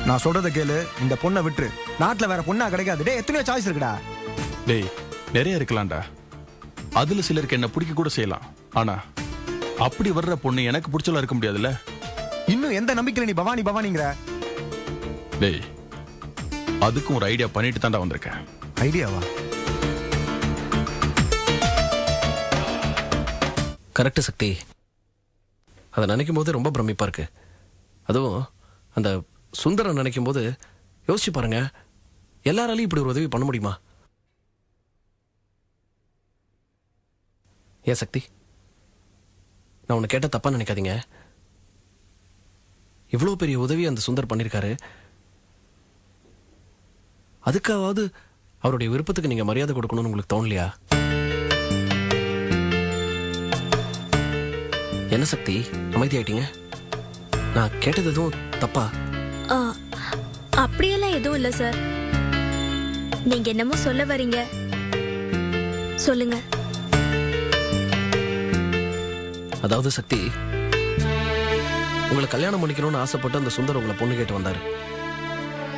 நான் சொல்றத கேளு, இந்த பொண்ணை விட்டு நாட்டுல வேற பொண்ணா கிடைக்காது. டேய் எத்தனையோ சாய்ஸ் இருக்குடா. டேய் நிறைய இருக்கலாம்டா. அதுல சிலருக்கு என்ன பிடிக்க கூட செய்யலாம். ஆனா அப்படி வர்ற பொண்ணு எனக்கு பிடிச்சலாம் இருக்க முடியாதுல்ல. இன்னும் எந்த நம்பிக்கையில நீ பவானி பவானிங்கிற? டேய் அதுக்கும் ஒரு ஐடியா பண்ணிட்டு தான்டா வந்திருக்கேன். ஐடியாவா? கரெக்ட் சக்தி. அதை நினைக்கும் போது ரொம்ப பிரமிப்பா இருக்கு. அதுவும் அந்த சுந்தரம் நினைக்கும் போது யோசிச்சு பாருங்க, எல்லாராலையும் இப்படி ஒரு உதவி பண்ண முடியுமா? ஏன் சக்தி, நான் உன்னை கேட்ட தப்பா நினைக்காதீங்க. இவ்வளவு பெரிய உதவி அந்த சுந்தர் பண்ணிருக்காரு. அதுக்காவது அவருடைய விருப்பத்துக்கு நீங்க மரியாதை கொடுக்கணும்னு உங்களுக்கு தோணலையா? என்ன சக்தி அமைதியாயிட்டீங்க? நான் கேட்டது எதுவும் தப்பா? அப்படியெல்லாம் எதுவும் இல்ல சார். நீங்க என்னமோ சொல்ல வரீங்க, சொல்லுங்க. அதாவது சக்தி, உங்களை கல்யாணம் பண்ணிக்கணும்னு ஆசைப்பட்டு அந்த சுந்தர் உங்களை பொண்ணு கேட்டு வந்தாரு.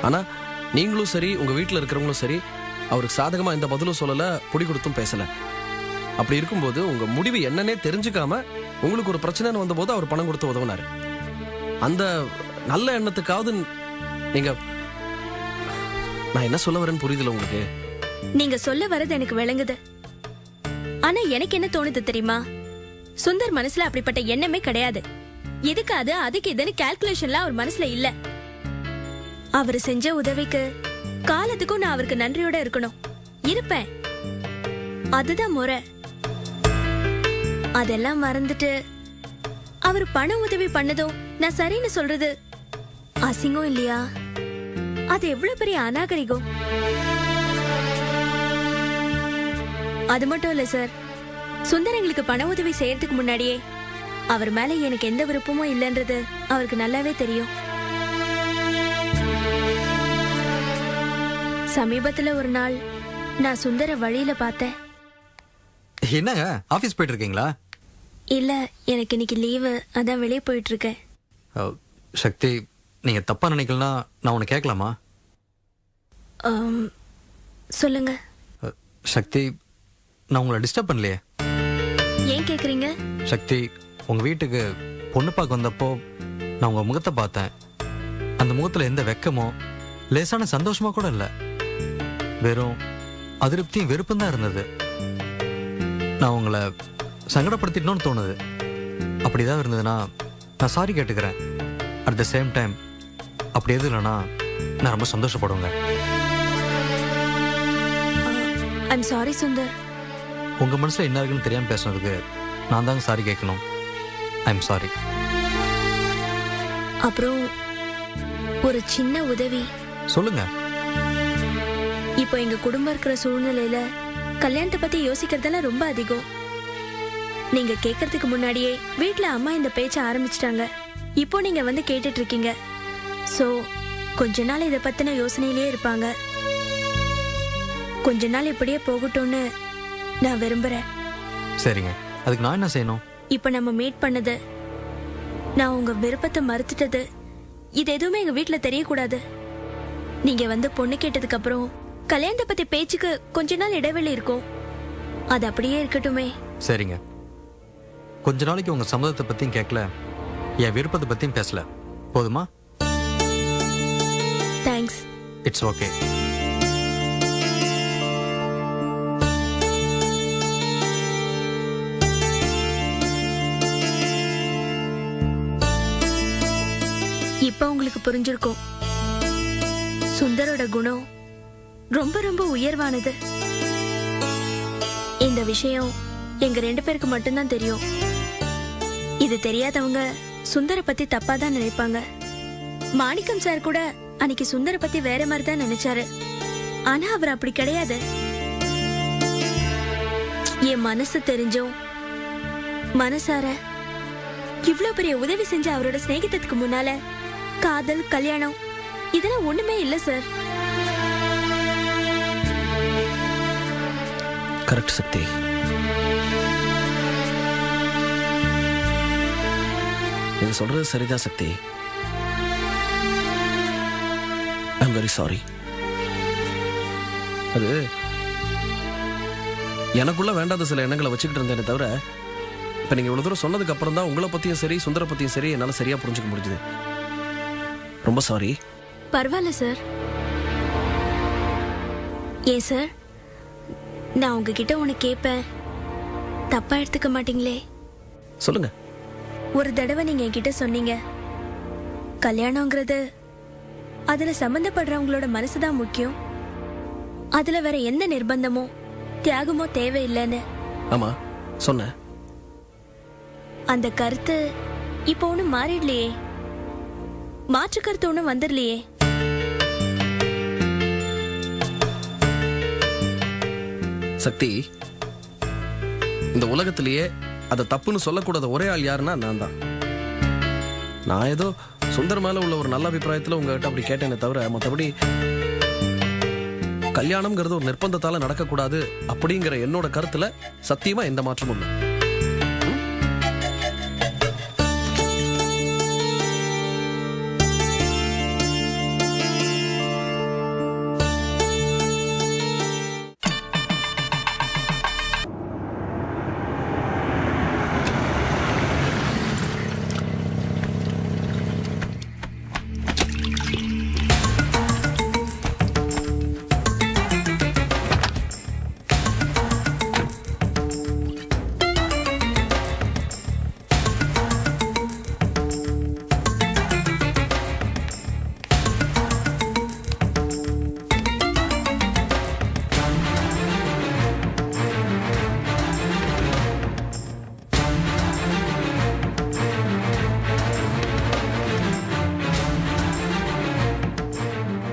ஆனா நீங்களும் சரி, உங்க வீட்டுல இருக்கிறவங்களும் சரி, அவருக்கு சாதகமா எந்த பதிலும் சொல்லல, புடி கொடுத்தும் பேசல. அப்படி இருக்கும்போது உங்க முடிவு என்னன்னே தெரிஞ்சுக்காம உங்களுக்கு ஒரு பிரச்சனைன்னு வந்த போது அவர் பணம் கொடுத்து உதவினாரு. அந்த நல்ல எண்ணத்துக்காவது நீங்க, நான் என்ன சொல்ல வரேன்னு புரியுதுல உங்களுக்கு? நீங்க சொல்ல வர்றது எனக்கு விளங்குது. ஆனா எனக்கு என்ன தோணுது தெரியுமா? சுந்தர் மனசுல அப்படிப்பட்ட எண்ணமே கிடையாது. எதுக்காது அதுக்கு இதுன்னு கால்குலேஷன்லாம் அவர் மனசுல இல்ல. அவர் செஞ்ச உதவிக்கு காலத்துக்கும் நான் அவருக்கு நன்றியோட இருக்கணும், இருப்பேன். அதுதான் முறை. அதெல்லாம் மறந்துட்டு அவர் பண உதவி பண்ணதும் நான் சரின்னு சொல்றது அசிங்கம் இல்லையா? அது எவ்வளவு பெரிய அநாகரிகம். அது மட்டும் இல்ல சார், சுந்தர் எங்களுக்கு பண உதவி செய்யறதுக்கு முன்னாடியே அவர் மேல எனக்கு எந்த விருப்பமும் இல்லைன்றது அவருக்கு நல்லாவே தெரியும். சமீபத்துல ஒரு நாள் நான் சுந்தர வழியில பார்த்தேன். என்னங்க ஆபீஸ் போயிட்டு இருக்கீங்களா? இல்ல, எனக்கு இன்னைக்கு லீவு, அதான் வெளியே போயிட்டு இருக்கேன். சக்தி, நீங்க தப்பா நினைக்கலனா நான் உன்னை கேட்கலாமா? சொல்லுங்க. சக்தி, நான் உங்களை டிஸ்டர்ப் பண்ணலையே? ஏன் கேக்குறீங்க? சக்தி, உங்க வீட்டுக்கு பொண்ணு பார்க்க வந்தப்போ நான் உங்க முகத்தை பார்த்தேன். அந்த முகத்துல எந்த வெக்கமோ லேசான சந்தோஷமா கூட இல்லை, வெறும் அதிருப்தியும் வெறுப்பும் தான் இருந்தது. நான் உங்களை சங்கடப்படுத்திட்டோன்னு தோணுது. அப்படிதான் இருந்ததுன்னா நான் சாரி கேட்டுக்கிறேன். அட் த சேம் டைம் அப்படி எதுவும் இல்லைன்னா நான் ரொம்ப சந்தோஷப்படுவேங்க. I'm sorry Sundar. உங்க மனசுல என்ன இருக்குன்னு தெரியாம பேசுனதுக்கு நான் தாங்க சாரி கேட்கணும். I'm sorry. அப்புறம் ஒரு சின்ன உதவி. சொல்லுங்க. இப்போ எங்க குடும்பம் இருக்கிற சூழ்நிலையில கல்யாணத்தை பத்தி யோசிக்கிறதெல்லாம் ரொம்ப அதிகம். நீங்க கேட்கறதுக்கு முன்னாடியே வீட்டுல அம்மா இந்த பேச்ச ஆரம்பிச்சிட்டாங்க. இப்போ நீங்க வந்து கேட்டுட்டு இருக்கீங்க. சோ கொஞ்ச நாள் இதை பத்தின யோசனையிலேயே இருப்பாங்க. கொஞ்ச நாள் இப்படியே போகட்டும்னு நான் விரும்புறேன். சரிங்க, அதுக்கு நான் என்ன செய்யணும்? இப்ப நம்ம மீட் பண்ணது, நான் உங்க விருப்பத்தை மறுத்துட்டது, இது எதுவுமே எங்க வீட்டுல தெரியக்கூடாது. நீங்க வந்து பொண்ணு கேட்டதுக்கு அப்புறம் கல்யாணத்தை பத்தி பேச்சுக்கு கொஞ்ச நாள் இடைவெளி இருக்கும். அது அப்படியே இருக்கட்டுமே. சரிங்க, கொஞ்ச நாளைக்கு உங்க சம்மதத்தை பத்தியும் கேட்கல, என் விருப்பத்தை பத்தியும் பேசல, போதுமா? தேங்க்ஸ். It's okay. இப்ப உங்களுக்கு புரிஞ்சிருக்கும், சுந்தரோட குணம் ரொம்ப ரொம்ப உயர்வானது. இந்த விஷயம் எங்க 2 பேருக்கு மட்டும்தான் தெரியும். இது தெரியாதவங்க சுந்தர பத்தி தப்பா தான் நினைப்பாங்க. மாணிக்கம் சார் கூட அன்னைக்கு சுந்தர பத்தி வேற மாதிரி தான் நினைச்சாரு. ஆனா அவர் அப்படி கிடையாது. என் மனசு தெரிஞ்சும் மனசார இவ்வளவு பெரிய உதவி செஞ்ச அவரோட சிநேகிதத்துக்கு முன்னால காதல், கல்யாணம் இதெல்லாம் ஒண்ணுமே இல்ல சார். கரெக்ட் சக்தி. நீங்க சொல்றது சரிதான் Shakti. I am very sorry. அது எனக்குள்ள வேண்டாத சில எண்ணங்களை வச்சுக்கிட்டு இருந்தேனே தவிர, இப்ப நீங்க இவ்வளவு தூரம் சொன்னதுக்கு அப்புறம் தான் உங்களை பத்தியும் சரி சுந்தர பத்தியும் சரி என்னால சரியா புரிஞ்சுக்க முடிஞ்சது. ரொம்ப சாரி. பரவாயில்ல சார். ஏன் சார், நான் உங்ககிட்ட ஒன்று கேட்பேன், தப்பா எடுத்துக்க மாட்டீங்களே? சொல்லுங்க. ஒரு தடவை நீங்க என்கிட்ட சொன்னீங்க, கல்யாணங்கிறது அதுல சம்பந்தப்படுறவங்களோட மனசுதான் முக்கியம், அதுல வேற எந்த நிர்பந்தமோ தியாகமோ தேவையில்லைன்னு. ஆமா சொன்னேன். அந்த கருத்து இப்போ ஒன்றும் மாறிடலையே, மாற்று கருத்து ஒன்றும் வந்துடலையே. சக்தி, இந்த உலகத்திலேயே அதை தப்புன்னு சொல்லக்கூடாத ஒரே ஆள் யாருன்னா நான் தான். நான் ஏதோ சுந்தர் மேல உள்ள ஒரு நல்ல அபிப்பிராயத்துல உங்ககிட்ட அப்படி கேட்டேனே தவிர, மற்றபடி கல்யாணம்ங்கிறது ஒரு நிர்பந்தத்தால நடக்கக்கூடாது அப்படிங்கிற என்னோட கருத்துல சத்தியமா எந்த மாற்றமும் இல்லை.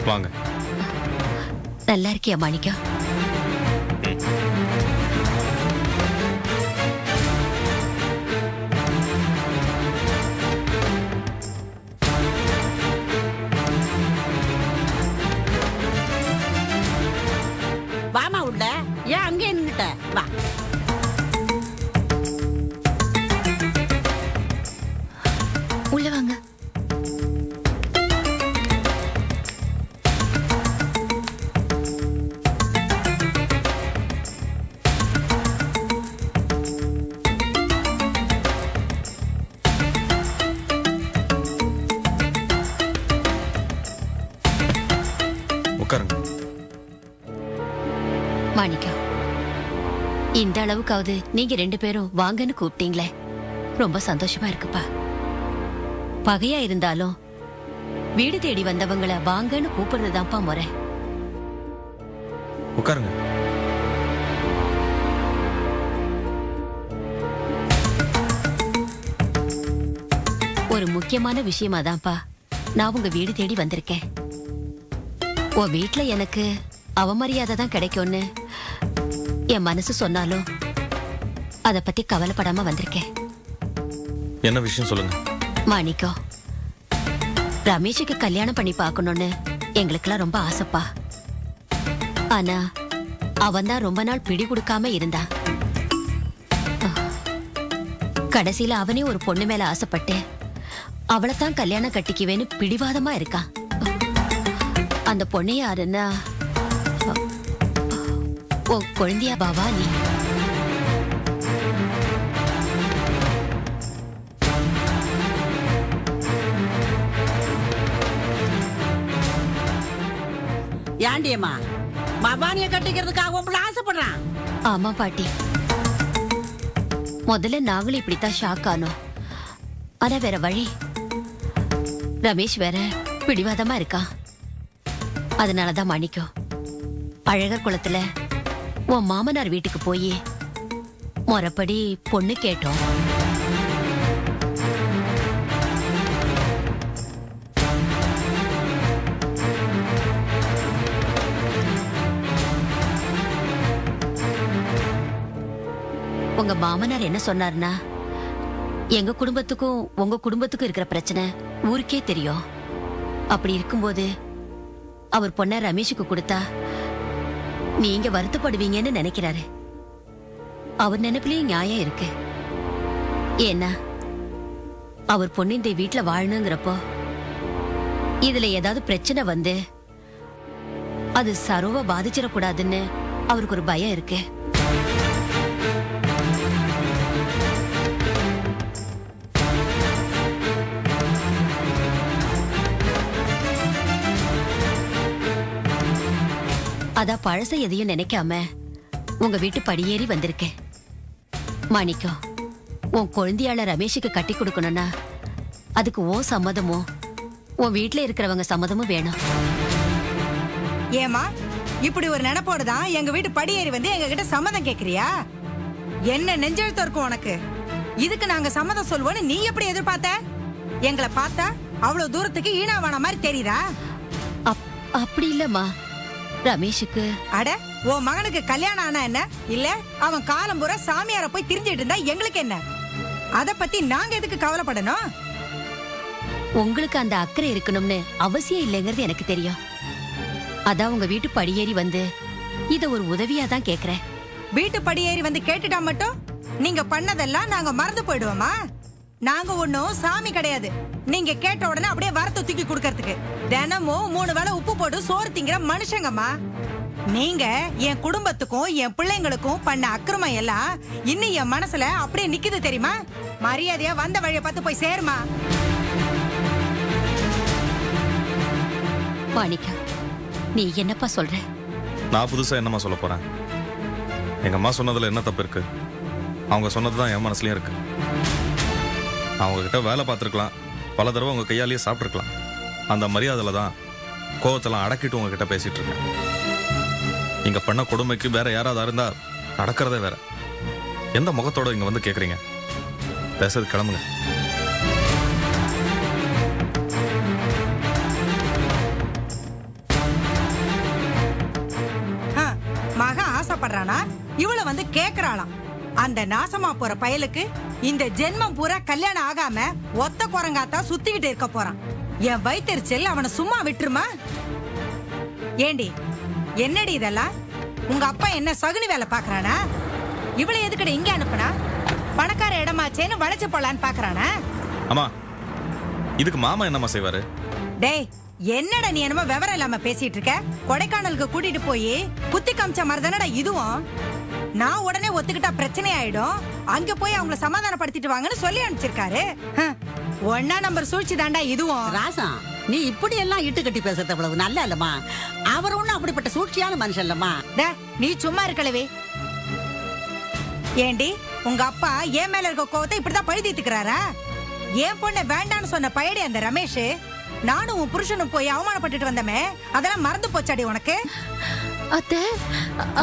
வாங்க. நல்லா இருக்கியா மாணிக்கம்? வாமா உள்ள. ஏன் அங்கே நின்னுட்ட? வா. உள்ள வாங்க. உட்காருங்க. மாணிக்கம், இந்த அளவுக்காவது நீங்க 2 பேரும் வாங்கன்னு கூப்பிட்டீங்களே, ரொம்ப சந்தோஷமா இருக்குப்பா. பகையா இருந்தாலும் வீடு தேடி வந்தவங்கள வாங்கன்னு கூப்பிடுறதுதான்ப்பா முறை. உட்காருங்க. ஒரு முக்கியமான விஷயமாதான்ப்பா நான் உங்க வீடு தேடி வந்திருக்கேன். உன் வீட்டுல எனக்கு அவமரியாதை தான் கிடைக்கும்னு என் மனசு சொன்னாலும் அத பத்தி கவலைப்படாம வந்திருக்கேன். என்ன விஷயம் சொல்லுங்க. மாணிக்கம், ரமேஷுக்கு கல்யாணம் பண்ணி பார்க்கணும்னு எங்களுக்கெல்லாம் ரொம்ப ஆசைப்பா. ஆனா அவன் தான் ரொம்ப நாள் பிடி கொடுக்காம இருந்தான். கடைசியில அவனே ஒரு பொண்ணு மேல ஆசைப்பட்டு அவளைத்தான் கல்யாணம் கட்டிக்குவேன்னு பிடிவாதமா இருக்கான். அந்த பொண்ணு யாருன்னா உன் குழந்தையா பவானி. ஏண்டியம்மா, பவானிய கட்டிக்கிறதுக்காக உங்களை ஆசைப்படுறான்? ஆமா பாட்டி, முதல்ல நாங்களும் இப்படித்தான் ஷாக் ஆனோம். ஆனா வேற வழி, ரமேஷ் வேற பிடிவாதமா இருக்கான். அதனாலதான் மாணிக்கம், அழகர் குளத்துல உன் மாமனார் வீட்டுக்கு போய் முறைப்படி பொண்ணு கேட்டோம். உங்க மாமனார் என்ன சொன்னார்னா, எங்க குடும்பத்துக்கும் உங்க குடும்பத்துக்கும் இருக்கிற பிரச்சனை ஊருக்கே தெரியும். அப்படி இருக்கும்போது அவர் பொண்ண ரமேஷுக்கு கொடுத்தா நீங்க வருத்தப்படுவீங்கன்னு நினைக்கிறாரு. அவர் நினைப்புலயும் நியாயம் இருக்கு. ஏன்னா அவர் பொண்ணு இந்த வீட்டுல வாழணுங்கிறப்போ இதுல ஏதாவது பிரச்சனை வந்து அது சரோவை பாதிச்சிடக்கூடாதுன்னு அவருக்கு ஒரு பயம் இருக்கு. அதான் பழச எதையும் நினைக்காம உங்க வீட்டு படியேறி வந்திருக்கேன். மாணிக்கம், உன் குழந்தையாள ரமேஷுக்கு கட்டி கொடுக்கணும்னா அதுக்கு ஓ சம்மதமும் உன் வீட்டுல இருக்கிறவங்க சம்மதமும் வேணும். ஏமா இப்படி ஒரு நினைப்போடுதான் எங்க வீட்டு படியேறி வந்து எங்க கிட்ட சம்மதம் கேக்குறியா? என்ன நெஞ்செழுத்தம் இருக்கும் உனக்கு? இதுக்கு நாங்க சம்மதம் சொல்லுவோன்னு நீ எப்படி எதிர்பார்த்த? எங்களை பார்த்தா அவ்வளவு தூரத்துக்கு ஈனாவான மாதிரி தெரியுதா? அப்படி இல்லம்மா. ரமேஷுக்கு அட உன் மகனுக்கு கல்யாணம் ஆனா என்ன? இல்ல அவன் காலம் பூரா சாமியார போய் திரிஞ்சிட்டு இருந்தா எங்களுக்கு என்ன? அத பத்தி நாங்க எதுக்கு கவலைப்படணும்? உங்களுக்கு அந்த அக்கறை இருக்கணும்னு அவசியம் இல்லைங்கிறது எனக்கு தெரியும். அதான் உங்க வீட்டு படியேறி வந்து இத ஒரு உதவியா தான் கேக்குறேன். வீட்டு படியேறி வந்து கேட்டுட்டா மட்டும் நீங்க பண்ணதெல்லாம் நாங்க மறந்து போயிடுவோமா? நாங்க ஒன்னும் சாமி கிடையாது. நீங்க கேட்ட உடனே அப்படியே வரத்தை தூக்கி குடுக்கறதுக்கு. தினமும் 3 வேளை உப்பு போட்டு சோறு திங்கிற மனுஷங்கம்மா. நீங்க என் குடும்பத்துக்கும் என் பிள்ளைங்களுக்கும் பண்ண அக்கிரமம் எல்லாம் இன்னும் என் மனசுல அப்படியே நிக்குது தெரியுமா? மரியாதையா வந்த வழியை பார்த்து போய் சேருமா. மாணிக்கம், நீ என்னப்பா சொல்ற? நான் புதுசா என்னம்மா சொல்ல போறேன்? எங்க அம்மா சொன்னதுல என்ன தப்பு இருக்கு? அவங்க சொன்னதுதான் என் மனசுலயும் இருக்கு. அவங்க கிட்ட வேலை பார்த்துருக்கலாம், பல தடவை உங்க கையாலேயே சாப்பிட்டுருக்கலாம். அந்த மரியாதையில தான் கோவத்தெல்லாம் அடக்கிட்டு உங்ககிட்ட பேசிட்டு இருக்கேன். நீங்க பண்ண கொடுமைக்கு வேற யாராவது இருந்தா நடக்கிறதே வேற. எந்த முகத்தோட இங்க வந்து கேக்குறீங்க? பேசுறது கிளம்புங்க. மகன் ஆசைப்படுறானா இவளை வந்து கேக்குறாளாம். அந்த நாசமா போற பயலுக்கு இந்த ஜென்மம் பூரா கல்யாணம் ஆகாம ஒத்த குரங்காத்தா சுத்திக்கிட்டு இருக்க போறான். என் வயிற்றுச்சல் அவனை சும்மா விட்டுருமா? ஏண்டி என்னடி இதெல்லாம்? உங்க அப்பா என்ன சகுனி வேலை பாக்குறானா? இவளை எதுக்கட இங்க அனுப்புனா? பணக்கார இடமாச்சேன்னு வளைச்சு போலான்னு பாக்குறானா? அம்மா, இதுக்கு மாமா என்னம்மா செய்வாரு? டேய், என்னடா நீ என்னமோ விவரம் இல்லாம பேசிட்டு இருக்க? கொடைக்கானலுக்கு கூட்டிட்டு போய் குத்தி காமிச்ச மாதிரி தானடா இதுவும். நான் உடனே ஒத்துக்கிட்டா பிரச்சனை ஆயிடும், அங்க போய் அவங்கள சமாதானப்படுத்திட்டு வாங்கன்னு சொல்லி அனுப்பிச்சிருக்காரு. ஒன்னா நம்பர் சூழ்ச்சி தாண்டா இதுவும். ராசம், நீ இப்படி எல்லாம் இட்டு கட்டி பேசுறது அவ்வளவு நல்ல இல்லம்மா. அவர் ஒண்ணும் அப்படிப்பட்ட சூழ்ச்சியான மனுஷன் இல்லம்மா. நீ சும்மா இருக்கலவே. ஏண்டி உங்க அப்பா என் மேல இருக்க கோவத்தை இப்படிதான் பழி தீர்த்துக்கிறாரா? என் பொண்ணை வேண்டான்னு சொன்ன பயடி அந்த ரமேஷ். நானும் உன் புருஷனும் போய் அவமானப்பட்டுட்டு வந்தமே, அதெல்லாம் மறந்து போச்சாடி உனக்கு?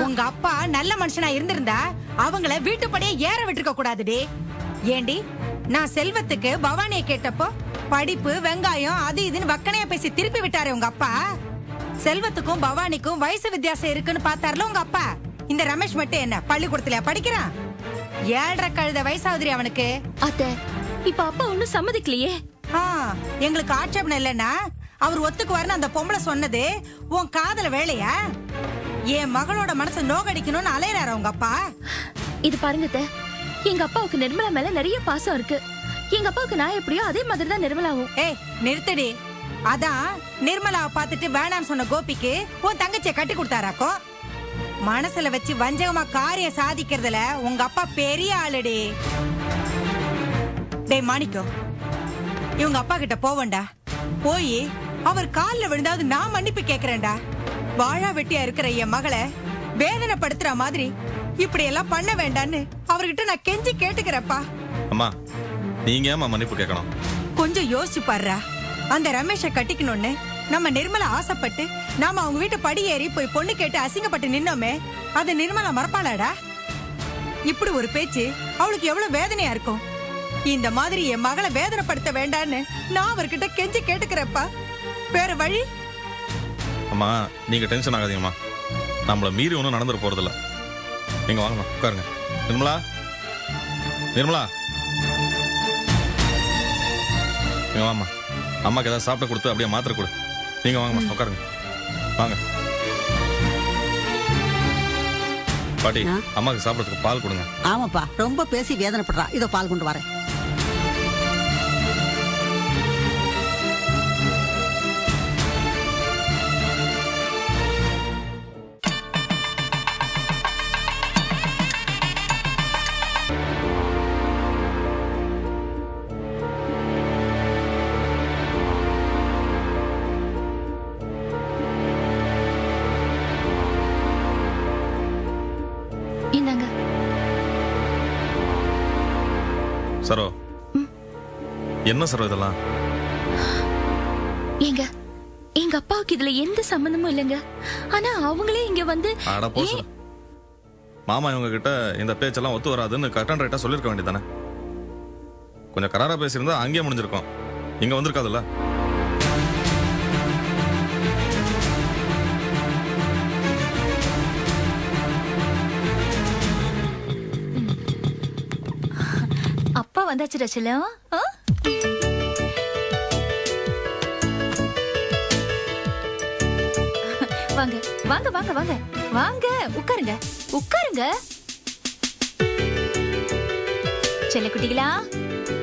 உங்க அப்பா நல்ல மனுஷனா இருந்திருந்தா அவங்கள வீட்டுப்படியே ஏற விட்டுருக்க கூடாதுடி. ஏண்டி நான் செல்வத்துக்கு பவானியை கேட்டப்போ படிப்பு வெங்காயம் அது இதுன்னு வக்கனையா பேசி திருப்பி விட்டாரு உங்க அப்பா. செல்வத்துக்கும் பவானிக்கும் வயசு வித்தியாசம் இருக்குன்னு பார்த்தாருல உங்க அப்பா. இந்த ரமேஷ் மட்டும் என்ன பள்ளிக்கூடத்துல படிக்கிறான்? 7.5 கழுத வயசாகுதுரி அவனுக்கு. அத்தை, இப்ப அப்பா ஒண்ணும் சம்மதிக்கலையே. எங்களுக்கு ஆட்சேபணம் இல்லைன்னா அவர் ஒத்துக்குவாருன்னு அந்த பொம்பளை சொன்னது உன் காதல வேலையா? என் மகளோட மனசை நோகடிக்கணும்னு அலையறாரு உங்க அப்பா. இது பாருங்க, எங்க அப்பாவுக்கு நிர்மலா மேல நிறைய பாசம் இருக்கு. எங்க அப்பாவுக்கு நான் எப்படியோ அதே மாதிரி தான் நிர்மலாவும். நிறுத்தடி. அதான் நிர்மலாவை பார்த்துட்டு வேணான்னு சொன்ன கோபிக்கு உன் தங்கச்சியை கட்டி கொடுத்தாராக்கோ. மனசுல வச்சு வஞ்சகமா காரியம் சாதிக்கிறதுல உங்க அப்பா பெரிய ஆளுடி. டேய் மாணிக்கம், இவங்க அப்பா கிட்ட போவண்டா. போய் அவர் காலில் விழுந்தாவது நான் மன்னிப்பு கேக்குறேன்டா. வாழா வெட்டியா இருக்கிற என் மகளை வேதனைப்படுத்துற மாதிரி இப்படி எல்லாம் பண்ண வேண்டான்னு அவர்கிட்ட நான் கெஞ்சி கேட்டுக்கிறப்பா. அம்மா, நீங்க ஏமா மன்னிப்பு கேட்கணும்? கொஞ்சம் யோசிச்சு பாருடா. அந்த ரமேஷை கட்டிக்கணும்னு நம்ம நிர்மலா ஆசைப்பட்டு நாம அவங்க வீட்டு படி ஏறி போய் பொண்ணு கேட்டு அசிங்கப்பட்டு நின்னோமே, அத நிர்மலா மறப்பாளாடா? இப்படி ஒரு பேச்சு அவளுக்கு எவ்வளவு வேதனையா இருக்கும். இந்த மாதிரி என் மகளை வேதனைப்படுத்த வேண்டான்னு நான் அவர்கிட்ட கெஞ்சி கேட்டுக்கிறப்பா. வேற வழி? அம்மா, நீங்க டென்ஷன் ஆகாதீங்கம்மா. நம்மள மீறி ஒன்றும் நடந்துட போறதில்ல. நீங்க வாங்கம்மா, உட்காருங்க. நிர்மலா, நிர்மலா, நீங்க வாங்கம்மா. அம்மாக்கு ஏதாவது சாப்பிட கொடுத்து அப்படியே மாத்திரை கொடு. நீங்க வாங்கம்மா, உட்காருங்க. வாங்க பாட்டி, அம்மாக்கு சாப்பிடறதுக்கு பால் கொடுங்க. ஆமாப்பா, ரொம்ப பேசி வேதனைப்படுறா. இதோ பால் கொண்டு வரேன். என்ன சரோ இதெல்லாம்? எங்க அப்பாவுக்கு இதுல எந்த சம்பந்தமும் இல்லைங்க. ஆனா அவங்களே இங்க வந்து அட போ சரோ. மாமா இவங்க கிட்ட இந்த பேச்செல்லாம் ஒத்து வராதுன்னு கட் அண்ட் ரைட்டா சொல்லிருக்க வேண்டியதானே? கொஞ்சம் கராரா பேசியிருந்தா அங்கேயே முடிஞ்சிருக்கும். இங்க வந்திருக்காதுல்ல. அப்பா வந்தாச்சு ரச்சலம். வாங்க வாங்க வாங்க வாங்க வாங்க, உட்காருங்க உட்காருங்க. செல்லக்குட்டிகளா,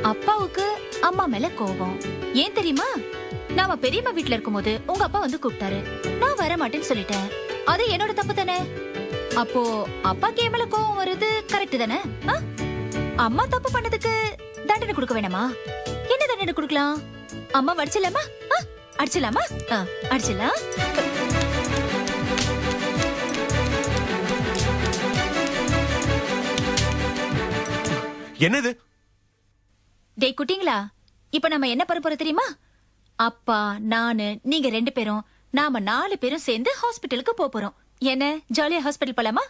அப்பாவுக்கு அம்மா மேல கோபம். ஏன் தெரியுமா? நாம பெரியம்மா வீட்டுல இருக்கும்போது உங்க அப்பா வந்து கூப்பிட்டாரு. நான் வர மாட்டேன்னு சொல்லிட்டேன். அது என்னோட தப்பு தானே? அப்போ அப்பாக்கு என் மேல கோபம் வருது கரெக்ட் தானே? அம்மா தப்பு பண்ணதுக்கு தண்டனை கொடுக்க வேணாமா? என்ன தண்டனை கொடுக்கலாம்? அம்மா அடிச்சலாமா? அடிச்சலாமா? அடிச்சலாம். என்னது? டேய் குட்டிங்களா, இப்ப நம்ம என்ன பண்ண போறோம் தெரியுமா? அப்பா, நானு, நீங்க 2 பேரும், நாம 4 பேரும் சேர்ந்து ஹாஸ்பிட்டலுக்கு போறோம். என்ன, ஜாலியா ஹாஸ்பிட்டல் போலாமா?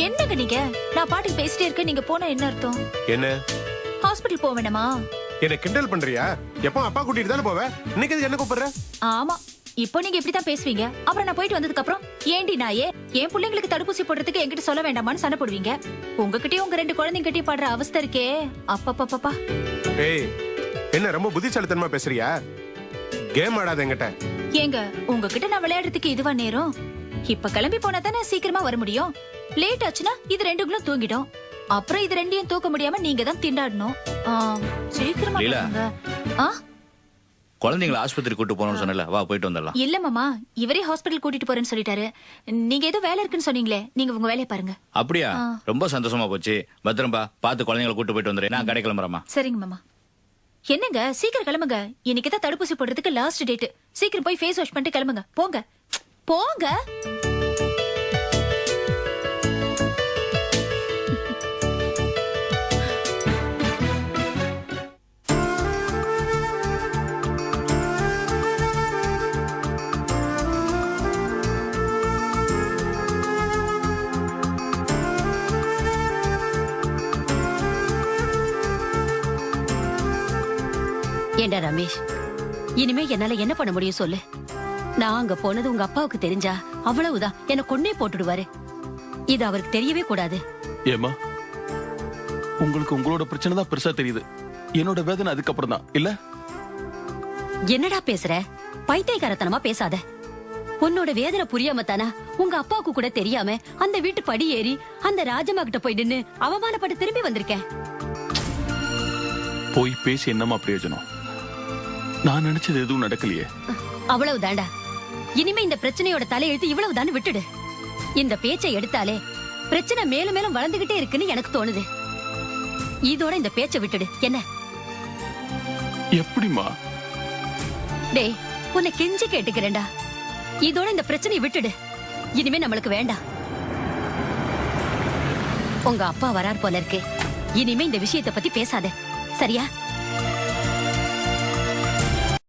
என்னங்க நீங்க? நான் பாட்டுக்கு பேசிட்டே இருக்கேன், நீங்க போனா என்ன அர்த்தம்? என்ன? ஹாஸ்பிட்டல் போக வேணாமா? என்ன கிண்டல் பண்றியா? எப்போ அப்பா கூட்டிட்டு தானே போவ? இன்னைக்கு என்ன கூப்பிடுற? ஆமா, இப்போ நீங்க இப்படித்தான் பேசுவீங்க. அப்புறம் நான் போயிட்டு வந்ததுக்கு அப்புறம் ஏண்டி நாயே, என் பிள்ளைங்களுக்கு தடுப்பூசி போடுறதுக்கு என்கிட்ட சொல்ல வேண்டாமான்னு சண்டை போடுவீங்க. உங்ககிட்டயும் உங்க 2 குழந்தைங்க கிட்டயும் பாடுற அவஸ்தை இருக்கே. அப்பப்பா. ஏய், என்ன ரொம்ப புத்திசாலித்தனமா பேசுறியா? கேம் ஆடாத என்கிட்ட. ஏங்க, உங்ககிட்ட நான் விளையாடுறதுக்கு இதுவா நேரம்? இப்ப கிளம்பி போனா தானே சீக்கிரமா வர முடியும். லேட் ஆச்சுன்னா இது 2ங்களும் தூங்கிடும். அப்புறம் இது 2யும் தூக்க முடியாம நீங்க தான் திண்டாடணும். சீக்கிரமா வாங்க. குழந்தைங்களை ஆஸ்பத்திரி கூட்டு போகணும்னு சொன்னல, வா போயிட்டு வந்துடலாம். இல்ல மாமா, இவரே ஹாஸ்பிட்டல் கூட்டிட்டு போறேன்னு சொல்லிட்டாரு. நீங்க ஏதோ வேலை இருக்குன்னு சொன்னீங்களே, நீங்க உங்க வேலையை பாருங்க. அப்படியா? ரொம்ப சந்தோஷமா போச்சு. பத்திரம்பா, பார்த்து குழந்தைங்களை கூட்டு போயிட்டு வந்துடுறேன். நான் கடை கிளம்புறேம்மா. சரிங்க மாமா. என்னங்க, சீக்கிரம் கிளம்புங்க. இன்னைக்கு தான் தடுப்பூசி போடுறதுக்கு லாஸ்ட் டேட். சீக்கிரம் போய் ஃபேஸ் வாஷ் பண்ணிட்டு கிளம்புங்க. போங்க போங்க. ஏண்டா ரமேஷ், இனிமே என்னால என்ன பண்ண முடியும் சொல்லு? நான் அங்க போனது உங்க அப்பாவுக்கு தெரிஞ்சா அவ்வளவுதான், என்ன கொன்னே போட்டுடுவாரு. இது அவருக்கு தெரியவே கூடாது. ஏமா, உங்களுக்கு உங்களோட பிரச்சனை தான் பெருசா தெரியுது. என்னோட வேதனை அதுக்கப்புறம் தான் இல்ல? என்னடா பேசுற? பைத்தியக்காரத்தனமா பேசாத. உன்னோட வேதனை புரியாம தானா உங்க அப்பாவுக்கு கூட தெரியாம அந்த வீட்டு படி ஏறி அந்த ராஜம்மா கிட்ட போய் நின்னு அவமானப்பட்டு திரும்பி வந்திருக்கேன். போய் பேசி என்னமா பிரயோஜனம்? நான் நினைச்சது எதுவும் நடக்கலையே. அவ்வளவுதான்டா. இனிமே இந்த பிரச்சனையோட தலையெழுத்து இவ்வளவுதான் விட்டுடு. இந்த பேச்சை எடுத்தாலே பிரச்சனை மேலும் மேலும் வளர்ந்துகிட்டே இருக்குன்னு எனக்கு தோணுது. இதோட இந்த பேச்சை விட்டுடு. என்ன? எப்படிமா? டேய், உன்னை கெஞ்சி கேட்டுக்கிறேன்டா. இதோட இந்த பிரச்சனையை விட்டுடு. இனிமே நம்மளுக்கு வேண்டாம். உங்க அப்பா வரார் போல இருக்கு. இனிமே இந்த விஷயத்தை பத்தி பேசாத, சரியா?